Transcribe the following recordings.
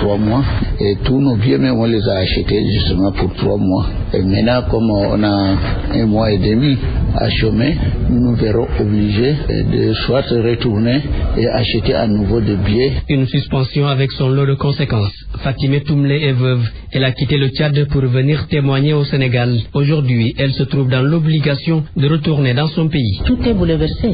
3 mois. Et tous nos biens, même on les a achetés justement pour 3 mois. Et maintenant, comme on a 1 mois et demi à chômer, nous nous verrons obligés de soit retourner et acheter à nouveau des billets. Une suspension avec son lot de conséquences. Fatimé Toumlé est veuve. Elle a quitté le Tchad pour venir témoigner au Sénégal. Aujourd'hui, elle se trouve dans l'obligation de retourner dans son pays. Tout est bouleversé.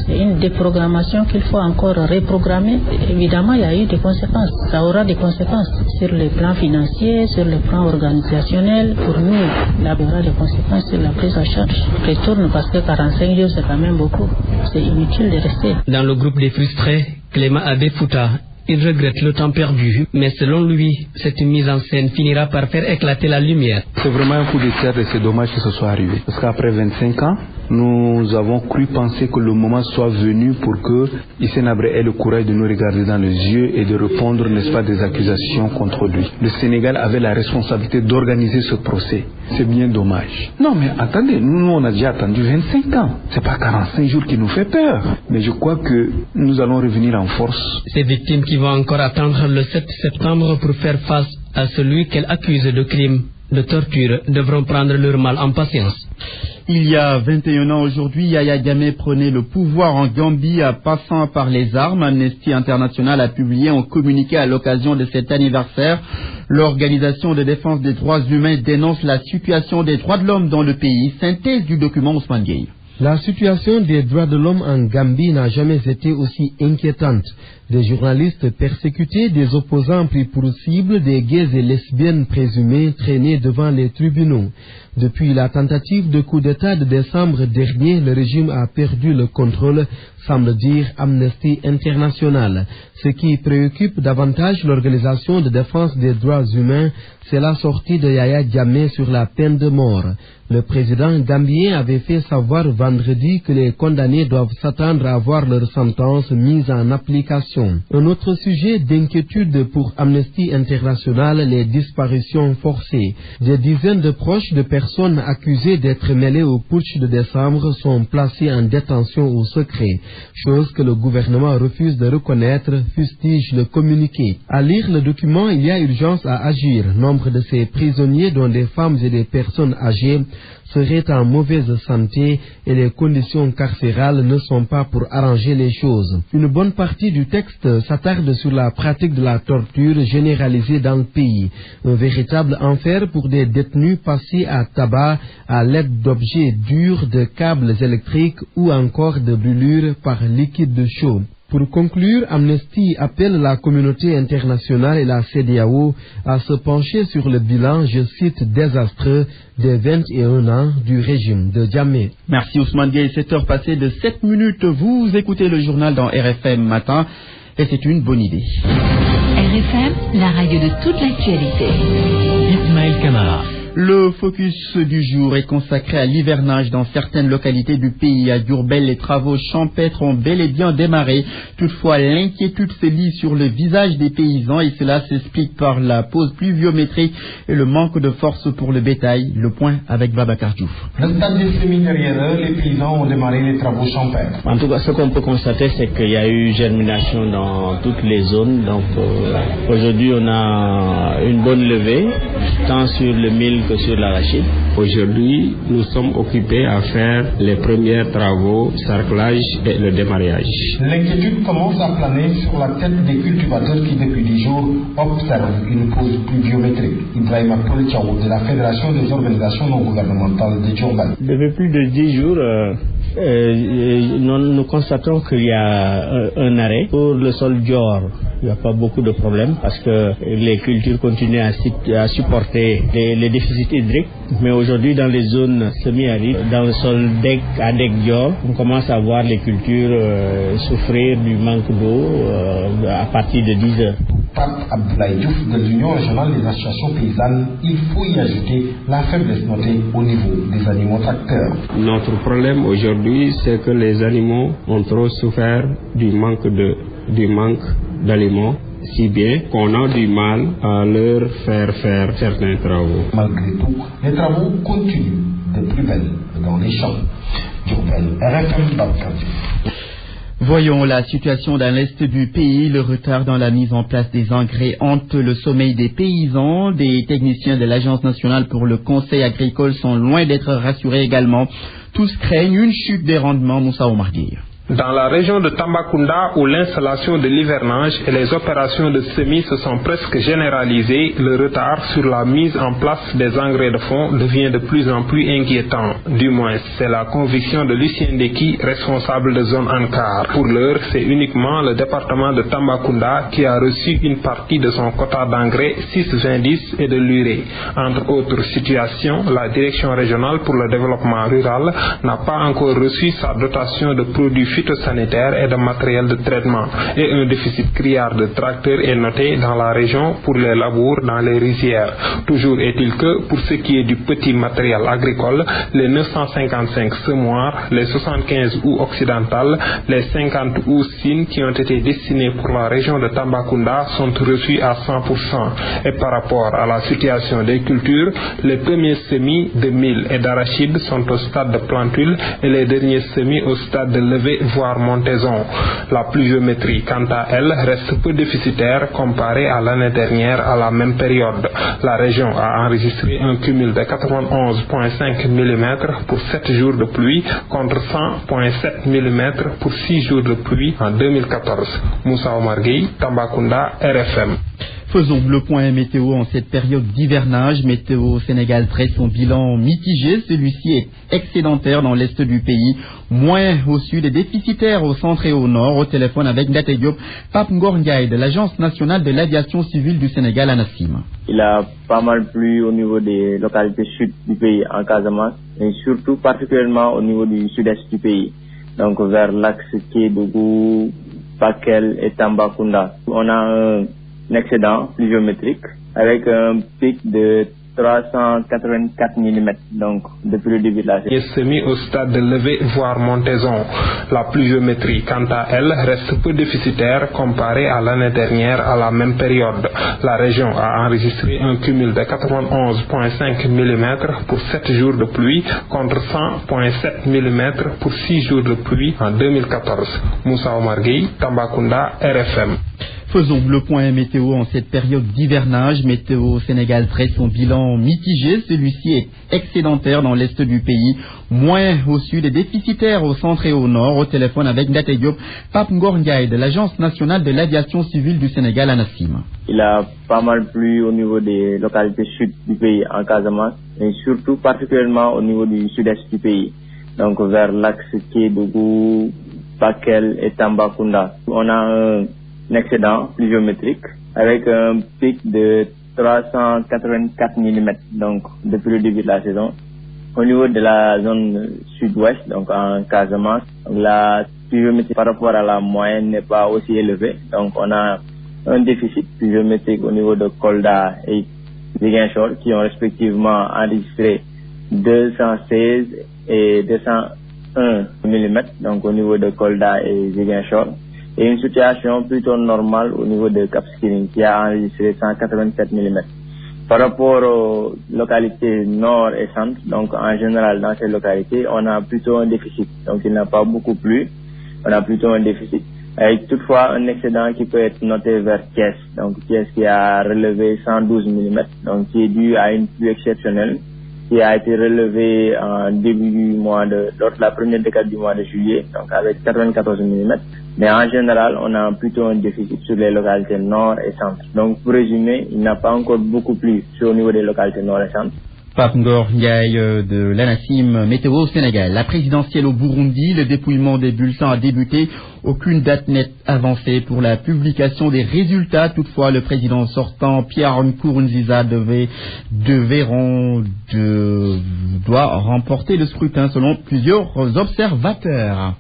C'est une déprogrammation qu'il faut encore reprogrammer. Évidemment, il y a eu des conséquences. Ça aura des conséquences sur le plan financier, sur le plan organisationnel. Pour nous, il y aura des conséquences sur la prise en charge. Je retourne parce que 45 jours, c'est quand même beaucoup. C'est inutile de rester. Dans le groupe des frustrés, Clément Abé Fouta, il regrette le temps perdu, mais selon lui, cette mise en scène finira par faire éclater la lumière. C'est vraiment un coup de théâtre et c'est dommage que ce soit arrivé. Parce qu'après 25 ans, nous avons cru penser que le moment soit venu pour que Hissène Habré ait le courage de nous regarder dans les yeux et de répondre, n'est-ce pas, des accusations contre lui. Le Sénégal avait la responsabilité d'organiser ce procès. C'est bien dommage. Non mais attendez, nous on a déjà attendu 25 ans. C'est pas 45 jours qui nous fait peur. Mais je crois que nous allons revenir en force. Ces victimes qui vont encore attendre le 7 septembre pour faire face à celui qu'elles accusent de crime, de torture, devront prendre leur mal en patience. Il y a 21 ans aujourd'hui, Yaya Jammeh prenait le pouvoir en Gambie en passant par les armes. Amnesty International a publié un communiqué à l'occasion de cet anniversaire. L'Organisation de défense des droits humains dénonce la situation des droits de l'homme dans le pays. Synthèse du document Ousmane Gueye. La situation des droits de l'homme en Gambie n'a jamais été aussi inquiétante. Des journalistes persécutés, des opposants pris pour cible, des gays et lesbiennes présumés traînés devant les tribunaux. Depuis la tentative de coup d'État de décembre dernier, le régime a perdu le contrôle, semble dire Amnesty International. Ce qui préoccupe davantage l'Organisation de défense des droits humains, c'est la sortie de Yaya Jammeh sur la peine de mort. Le président gambien avait fait savoir vendredi que les condamnés doivent s'attendre à voir leur sentence mise en application. Un autre sujet d'inquiétude pour Amnesty International, les disparitions forcées. Des dizaines de proches de personnes accusées d'être mêlées au putsch de décembre sont placées en détention au secret, chose que le gouvernement refuse de reconnaître, fustige le communiqué. À lire le document, il y a urgence à agir. Nombre de ces prisonniers, dont des femmes et des personnes âgées, seraient en mauvaise santé et les conditions carcérales ne sont pas pour arranger les choses. Une bonne partie du texte s'attarde sur la pratique de la torture généralisée dans le pays. Un véritable enfer pour des détenus passés à tabac à l'aide d'objets durs, de câbles électriques ou encore de brûlures par liquide chaud. Pour conclure, Amnesty appelle la communauté internationale et la CEDEAO à se pencher sur le bilan, je cite, désastreux des 21 ans du régime de Jammeh. Merci Ousmane Gueye, 7 heures passées de 7 minutes. Vous écoutez le journal dans RFM Matin et c'est une bonne idée. RFM, la radio de toute l'actualité. Ismaël Kamara. Le focus du jour est consacré à l'hivernage dans certaines localités du pays. À Diourbel, les travaux champêtres ont bel et bien démarré. Toutefois, l'inquiétude se lit sur le visage des paysans et cela s'explique par la pause pluviométrique et le manque de force pour le bétail. Le point avec Babacar Diouf. Le stade des semis derrière eux, les paysans ont démarré les travaux champêtres. En tout cas, ce qu'on peut constater, c'est qu'il y a eu germination dans toutes les zones. Donc aujourd'hui, on a une bonne levée, tant sur le mil que sur l'arachide. Aujourd'hui, nous sommes occupés à faire les premiers travaux, sarclage et le démarrage. L'inquiétude commence à planer sur la tête des cultivateurs qui, depuis 10 jours, observent une pause pluviométrique. Ibrahima Politchaou de la Fédération des organisations non gouvernementales de Diourbel. Depuis plus de 10 jours, nous constatons qu'il y a un arrêt. Pour le sol Dior, il n'y a pas beaucoup de problèmes parce que les cultures continuent à supporter les déficits hydriques. Mais aujourd'hui, dans les zones semi-arides, dans le sol à Dec Dior, on commence à voir les cultures souffrir du manque d'eau à partir de 10 heures. Pape Abdoulaye Diouf de l'Union régionale des associations paysannes, il faut y ajouter la faiblesse notée au niveau des animaux tracteurs. Notre problème aujourd'hui, c'est que les animaux ont trop souffert du manque d'aliments, si bien qu'on a du mal à leur faire certains travaux. Malgré tout, les travaux continuent de plus belle dans les champs. Diourbel, RFM Babacar Diouf. Voyons la situation dans l'est du pays. Le retard dans la mise en place des engrais hante le sommeil des paysans. Des techniciens de l'Agence nationale pour le conseil agricole sont loin d'être rassurés également. Tous craignent une chute des rendements. Moussa Omarguir. Dans la région de Tambacounda, où l'installation de l'hivernage et les opérations de semis se sont presque généralisées, le retard sur la mise en place des engrais de fond devient de plus en plus inquiétant. Du moins, c'est la conviction de Lucien Deki, responsable de zone Ankar. Pour l'heure, c'est uniquement le département de Tambacounda qui a reçu une partie de son quota d'engrais 6,20 et de l'urée. Entre autres situations, la direction régionale pour le développement rural n'a pas encore reçu sa dotation de produits phytosanitaires et de matériel de traitement, et un déficit criard de tracteurs est noté dans la région pour les labours dans les rizières. Toujours est-il que, pour ce qui est du petit matériel agricole, les 955 semoirs, les 75 houes occidentales, les 50 houes sines qui ont été destinées pour la région de Tambacounda sont reçus à 100%. Et par rapport à la situation des cultures, les premiers semis de mil et d'arachide sont au stade de plantule et les derniers semis au stade de levée voire montaison. La pluviométrie, quant à elle, reste peu déficitaire comparée à l'année dernière à la même période. La région a enregistré un cumul de 91,5 mm pour 7 jours de pluie contre 100,7 mm pour 6 jours de pluie en 2014. Moussa Omarguir, Tambacounda, RFM. Faisons le point météo en cette période d'hivernage. Météo Sénégal dresse son bilan mitigé. Celui-ci est excédentaire dans l'est du pays, moins au sud et déficitaire au centre et au nord. Au téléphone avec Ndate Diop, Pape Ngor Ndiaye de l'Agence nationale de l'aviation civile du Sénégal à Nassim. Il a pas mal plu au niveau des localités sud du pays en Casamance, et surtout particulièrement au niveau du sud-est du pays, donc vers l'axe Kédougou, Bakel et Tambacounda. On a un excédent pluviométrique avec un pic de 384 mm, donc depuis le début de la saison. Semis au stade de levée voire montaison. La pluviométrie, quant à elle, reste peu déficitaire comparée à l'année dernière à la même période. La région a enregistré un cumul de 91,5 mm pour 7 jours de pluie contre 100,7 mm pour 6 jours de pluie en 2014. Moussa Omarguir, Tambacounda, RFM. Faisons le point météo en cette période d'hivernage. Météo Sénégal dresse son bilan mitigé. Celui-ci est excédentaire dans l'est du pays, moins au sud et déficitaire au centre et au nord. Au téléphone avec Ndate Diop, Pape Ngor Ndiaye de l'Agence nationale de l'aviation civile du Sénégal à Nassim. Il a pas mal plu au niveau des localités sud du pays en Casamance, et surtout particulièrement au niveau du sud-est du pays, donc vers l'axe Kédougou, Bakel et Tambacounda. On a un excédent pluviométrique avec un pic de 384 mm, donc depuis le début de la saison. Au niveau de la zone sud-ouest, donc en Casamance, la pluviométrie par rapport à la moyenne n'est pas aussi élevée, donc on a un déficit pluviométrique au niveau de Kolda et Ziguinchor qui ont respectivement enregistré 216 et 201 mm, donc au niveau de Kolda et Ziguinchor, et une situation plutôt normale au niveau de Cap Skirring qui a enregistré 187 mm. Par rapport aux localités nord et centre, donc en général dans ces localités, on a plutôt un déficit, donc il n'a pas beaucoup plu, on a plutôt un déficit, avec toutefois un excédent qui peut être noté vers Thiès, donc Thiès qui a relevé 112 mm, donc qui est dû à une pluie exceptionnelle qui a été relevée en début du mois lors de la première décade du mois de juillet, donc avec 94 mm. Mais en général, on a plutôt un déficit sur les localités nord et centre. Donc pour résumer, il n'a pas encore beaucoup plu au niveau des localités nord et centre. Pape Ngor Ndiaye de l'ANACIM Météo au Sénégal. La présidentielle au Burundi, le dépouillement des bulletins a débuté. Aucune date nette avancée pour la publication des résultats. Toutefois, le président sortant, Pierre Nkurunziza, doit remporter le scrutin selon plusieurs observateurs.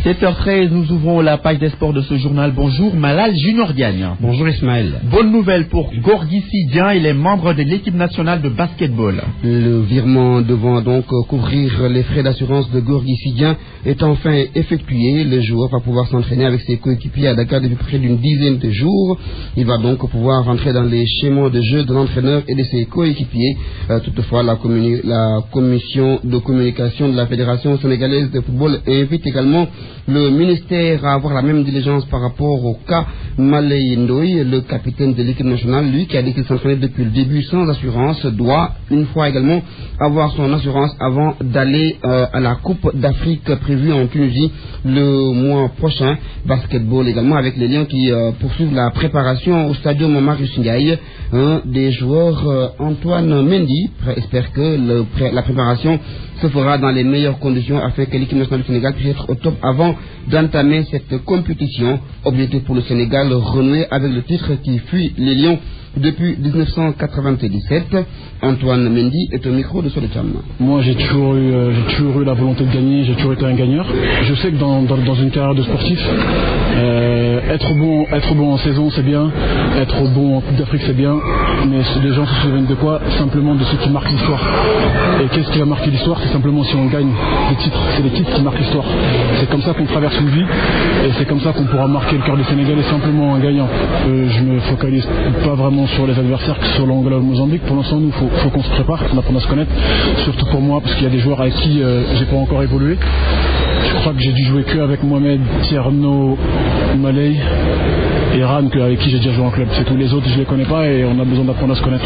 7h13, nous ouvrons la page des sports de ce journal. Bonjour Malal Junior Diagne. Bonjour Ismaël. Bonne nouvelle pour Gorgui Sidien et les membres de l'équipe nationale de basketball. Le virement devant donc couvrir les frais d'assurance de Gorgui Sidien est enfin effectué. Le joueur va pouvoir s'entraîner avec ses coéquipiers à Dakar depuis près d'une dizaine de jours. Il va donc pouvoir rentrer dans les schémas de jeu de l'entraîneur et de ses coéquipiers. Toutefois, la commission de communication de la Fédération sénégalaise de football invite également le ministère à avoir la même diligence par rapport au cas Malay Ndoye, le capitaine de l'équipe nationale, lui qui a dit qu'il s'entraînait depuis le début sans assurance, doit une fois également avoir son assurance avant d'aller à la Coupe d'Afrique prévue en Tunisie le mois prochain. Basketball également avec les Lions qui poursuivent la préparation au stadium Marius Ndiaye. Un des joueurs, Antoine Mendy, espère que la préparation se fera dans les meilleures conditions afin que l'équipe nationale du Sénégal puisse être au top avant d'entamer cette compétition. Objectif pour le Sénégal, renouer avec le titre qui fuit les Lions depuis 1997. Antoine Mendy est au micro de Soletam. Moi j'ai toujours eu la volonté de gagner, j'ai toujours été un gagneur. Je sais que dans une carrière de sportif, être bon en saison c'est bien, être bon en Coupe d'Afrique c'est bien, mais les gens se souviennent de quoi? Simplement de ce qui marque l'histoire. Et qu'est-ce qui va marquer l'histoire? C'est simplement si on gagne les titres, c'est les titres qui marquent l'histoire. C'est comme ça qu'on traverse une vie et c'est comme ça qu'on pourra marquer le cœur des Sénégalais simplement en gagnant. Je me focalise pas vraiment sur les adversaires, que sur l'Angola ou le Mozambique. Pour l'instant, nous, faut qu'on se prépare, qu'on apprenne à se connaître. Surtout pour moi, parce qu'il y a des joueurs avec qui j'ai pas encore évolué. Je crois que j'ai dû jouer que avec Mohamed, Tierno, Malay et Ran, avec qui j'ai déjà joué en club. C'est tout. Les autres, je les connais pas et on a besoin d'apprendre à se connaître.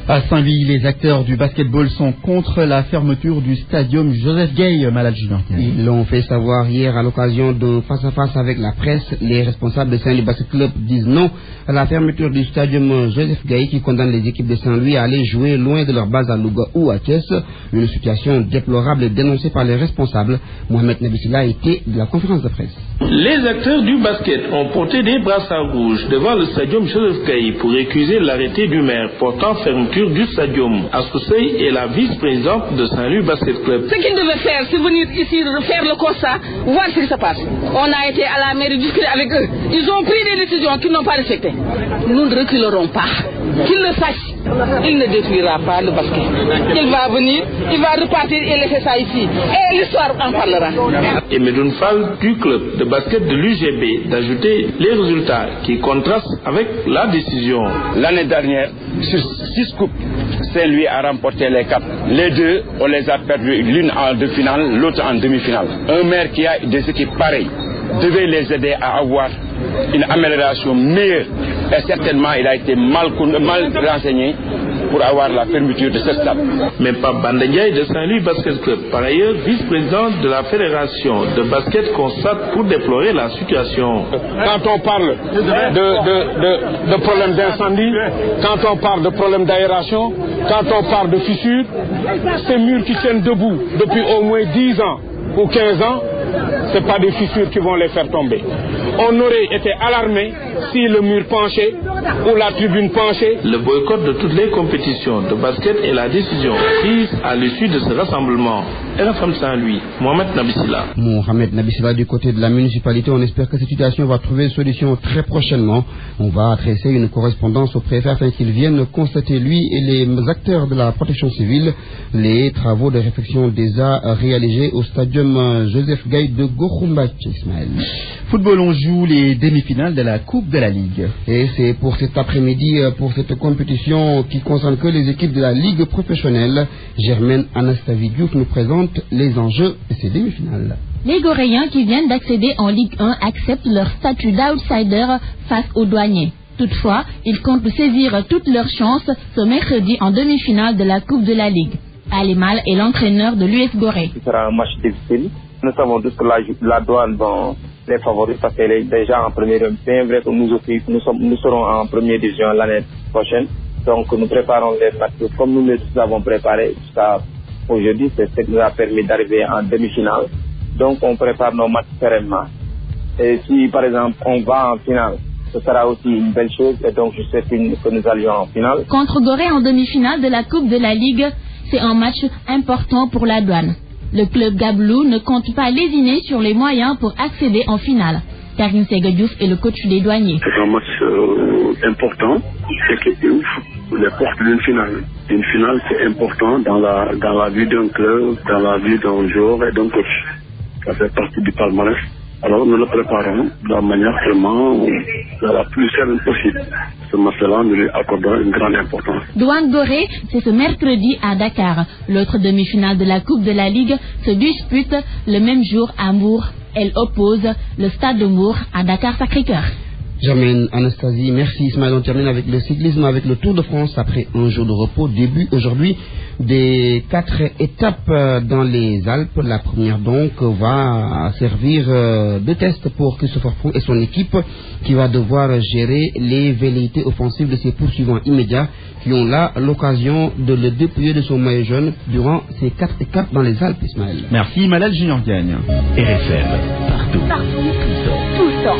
À Saint-Louis, les acteurs du basketball sont contre la fermeture du stadium Joseph Gueye, Malal Junior. Ils l'ont fait savoir hier à l'occasion d'un face-à-face avec la presse. Les responsables de Saint-Louis Basket Club disent non à la fermeture du stadium Joseph Gueye qui condamne les équipes de Saint-Louis à aller jouer loin de leur base à Louga ou à Thiès. Une situation déplorable dénoncée par les responsables. Mohamed Nabissila était de la conférence de presse. Les acteurs du basket ont porté des brassards rouges devant le stadium Joseph Gueye pour récuser l'arrêté du maire portant fermeture du stadium. Assousey est la vice-présidente de Saint-Louis Basket Club. Ce qu'ils devaient faire, c'est venir ici refaire le constat, voir ce qui se passe. On a été à la mairie discuter avec eux. Ils ont pris des décisions qu'ils n'ont pas respectées. Nous ne reculerons pas. Qu'ils le sachent. Il ne détruira pas le basket. Il va venir, il va repartir et laisser ça ici. Et l'histoire en parlera. Et Medoun Fall du club de basket de l'UGB d'ajouter les résultats qui contrastent avec la décision. L'année dernière, sur 6 coupes, Saint-Louis a remporté les 4. Les deux, on les a perdus, l'une en demi-finale, l'autre en demi-finale. Un maire qui a des équipes pareilles devait les aider à avoir une amélioration meilleure. Et certainement, il a été mal renseigné pour avoir la fermeture de ce stade. Mais Pape Bandengay de Saint-Louis Basket Club, par ailleurs vice-président de la fédération de basket, constate pour déplorer la situation. Quand on parle de problèmes d'incendie, quand on parle de problèmes d'aération, quand on parle de fissures, ces murs qui tiennent debout depuis au moins 10 ans ou 15 ans, ce n'est pas des fissures qui vont les faire tomber. On aurait été alarmé si le mur penchait ou la tribune penchait. Le boycott de toutes les compétitions de basket est la décision prise à l'issue de ce rassemblement. Et la femme Saint-Louis, Mohamed Nabissila. Mohamed Nabissila du côté de la municipalité, on espère que cette situation va trouver une solution très prochainement. On va adresser une correspondance au préfet afin qu'il vienne constater, lui et les acteurs de la protection civile, les travaux de réfection déjà réalisés au stadium Joseph Gueye de Gokhumbath, Ismaël. Football, on joue les demi-finales de la Coupe de la Ligue. Et c'est pour cet après-midi, pour cette compétition qui concerne que les équipes de la Ligue professionnelle. Germaine Anastasie Diouf nous présente les enjeux de ces demi-finales. Les Goréens qui viennent d'accéder en Ligue 1 acceptent leur statut d'outsider face aux douaniers. Toutefois, ils comptent saisir toutes leurs chances ce mercredi en demi-finale de la Coupe de la Ligue. Ali Mal est l'entraîneur de l'US Gorée. Ce sera un match difficile. Nous savons tous que la douane vont les favoris parce qu'elle est déjà en première. C'est vrai que nous serons en première division l'année prochaine. Donc nous préparons les matchs comme nous les avons préparés jusqu'à aujourd'hui. C'est ce qui nous a permis d'arriver en demi-finale. Donc on prépare nos matchs sereinement. Et si par exemple on va en finale, ce sera aussi une belle chose. Et donc je sais que nous allions en finale. Contre Gorée en demi-finale de la Coupe de la Ligue, c'est un match important pour la douane. Le club Gablou ne compte pas lésiner sur les moyens pour accéder en finale. Karim Segadiouf est le coach des douaniers. C'est un match important et qui ouvre les portes d'une finale. Une finale, c'est important dans la vie d'un club, dans la vie d'un joueur et d'un coach. Ça fait partie du palmarès. Alors nous le préparons de la manière vraiment la plus sereine possible. Ce match-là, nous lui accordons une grande importance. Douane Gorée, c'est ce mercredi à Dakar. L'autre demi-finale de la Coupe de la Ligue se dispute le même jour à Mour. Elle oppose le Stade de Mour à Dakar-Sacré-Cœur. Germaine, Anastasie, merci Ismaël. On termine avec le cyclisme, avec le Tour de France après un jour de repos. Début aujourd'hui des 4 étapes dans les Alpes. La première donc va servir de test pour Christopher Froome et son équipe qui va devoir gérer les velléités offensives de ses poursuivants immédiats qui ont là l'occasion de le dépouiller de son maillot jaune durant ces 4 étapes dans les Alpes, Ismaël. Merci Malal Junior Diagne. RFM, partout, tout le temps.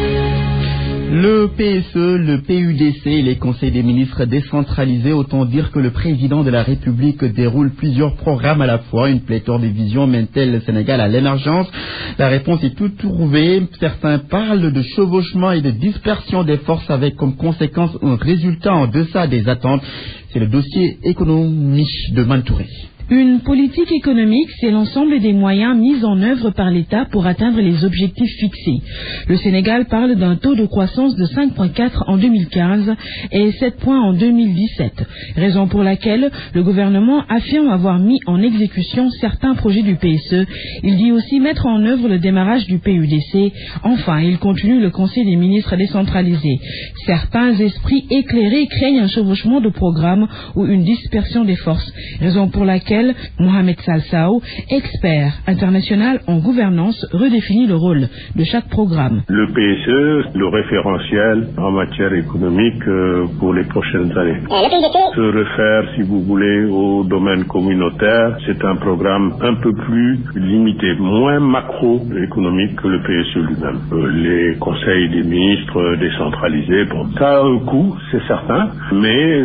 Le PSE, le PUDC et les conseils des ministres décentralisés, autant dire que le président de la République déroule plusieurs programmes à la fois. Une pléthore de visions mène-t-elle le Sénégal à l'émergence? La réponse est toute trouvée. Certains parlent de chevauchement et de dispersion des forces avec comme conséquence un résultat en deçà des attentes. C'est le dossier économique de Mantouré. Une politique économique, c'est l'ensemble des moyens mis en œuvre par l'État pour atteindre les objectifs fixés. Le Sénégal parle d'un taux de croissance de 5,4 en 2015 et 7 points en 2017, raison pour laquelle le gouvernement affirme avoir mis en exécution certains projets du PSE. Il dit aussi mettre en œuvre le démarrage du PUDC. Enfin, il continue le Conseil des ministres décentralisé. Certains esprits éclairés craignent un chevauchement de programme ou une dispersion des forces, raison pour laquelle Mohamed Salsao, expert international en gouvernance, redéfinit le rôle de chaque programme. Le PSE, le référentiel en matière économique pour les prochaines années. Se réfère, si vous voulez, au domaine communautaire. C'est un programme un peu plus limité, moins macroéconomique que le PSE lui-même. Les conseils des ministres décentralisés, bon, ça a un coût, c'est certain, mais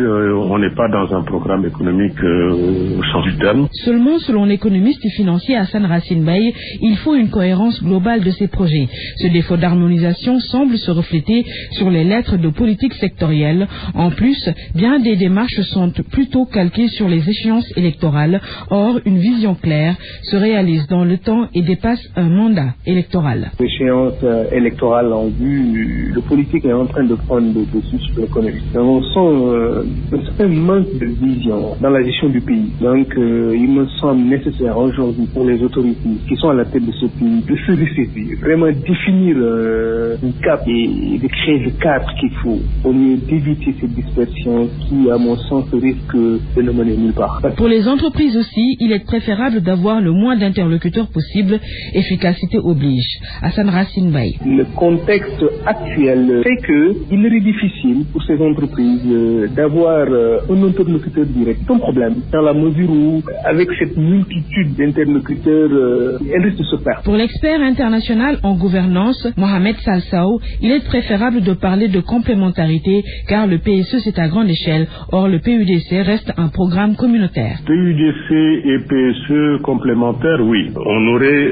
on n'est pas dans un programme économique au sens du terme. Seulement, selon l'économiste et financier Hassan Racine Baye, il faut une cohérence globale de ces projets. Ce défaut d'harmonisation semble se refléter sur les lettres de politique sectorielle. En plus, bien des démarches sont plutôt calquées sur les échéances électorales. Or, une vision claire se réalise dans le temps et dépasse un mandat électoral. L'échéance électorale en vue, le politique est en train de prendre le dessus sur l'économie. On sent un certain manque de vision dans la gestion du pays. Donc, il me semble nécessaire aujourd'hui pour les autorités qui sont à la tête de ce pays de se ressaisir, vraiment définir un cap et de créer le cadre qu'il faut au lieu d'éviter cette dispersion qui, à mon sens, risque de ne mener nulle part. Pour les entreprises aussi, il est préférable d'avoir le moins d'interlocuteurs possible. Efficacité oblige. Hassan Racine Baye. Le contexte actuel fait qu'il est difficile pour ces entreprises d'avoir un interlocuteur direct. C'est un problème dans la mesure où, avec cette multitude d'interlocuteurs, elle risque de se perdre. Pour l'expert international en gouvernance, Mohamed Salsao, il est préférable de parler de complémentarité car le PSE c'est à grande échelle. Or, le PUDC reste un programme communautaire. PUDC et PSE complémentaires, oui. On aurait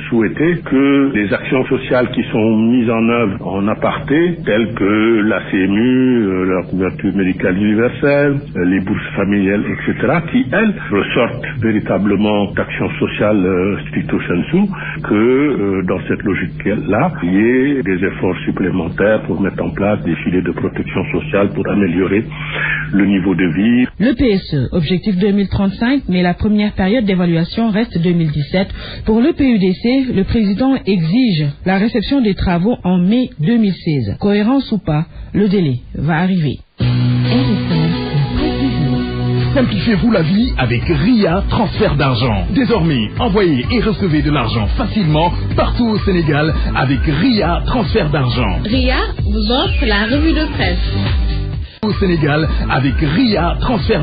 souhaité que les actions sociales qui sont mises en œuvre en aparté, telles que la CMU, la couverture médicale universelle, les bourses familiales, etc., qui, elles, ressortent véritablement d'actions sociales stricto sensu, que dans cette logique-là, il y ait des efforts supplémentaires pour mettre en place des filets de protection sociale pour améliorer le niveau de vie. Le PSE, objectif 2035, mais la première période d'évaluation reste 2017. Pour le PUDC, le président exige la réception des travaux en mai 2016. Cohérence ou pas, le délai va arriver. Simplifiez-vous la vie avec RIA Transfert d'argent. Désormais, envoyez et recevez de l'argent facilement partout au Sénégal avec RIA Transfert d'argent. RIA vous offre la revue de presse. Au Sénégal avec RIA Transfert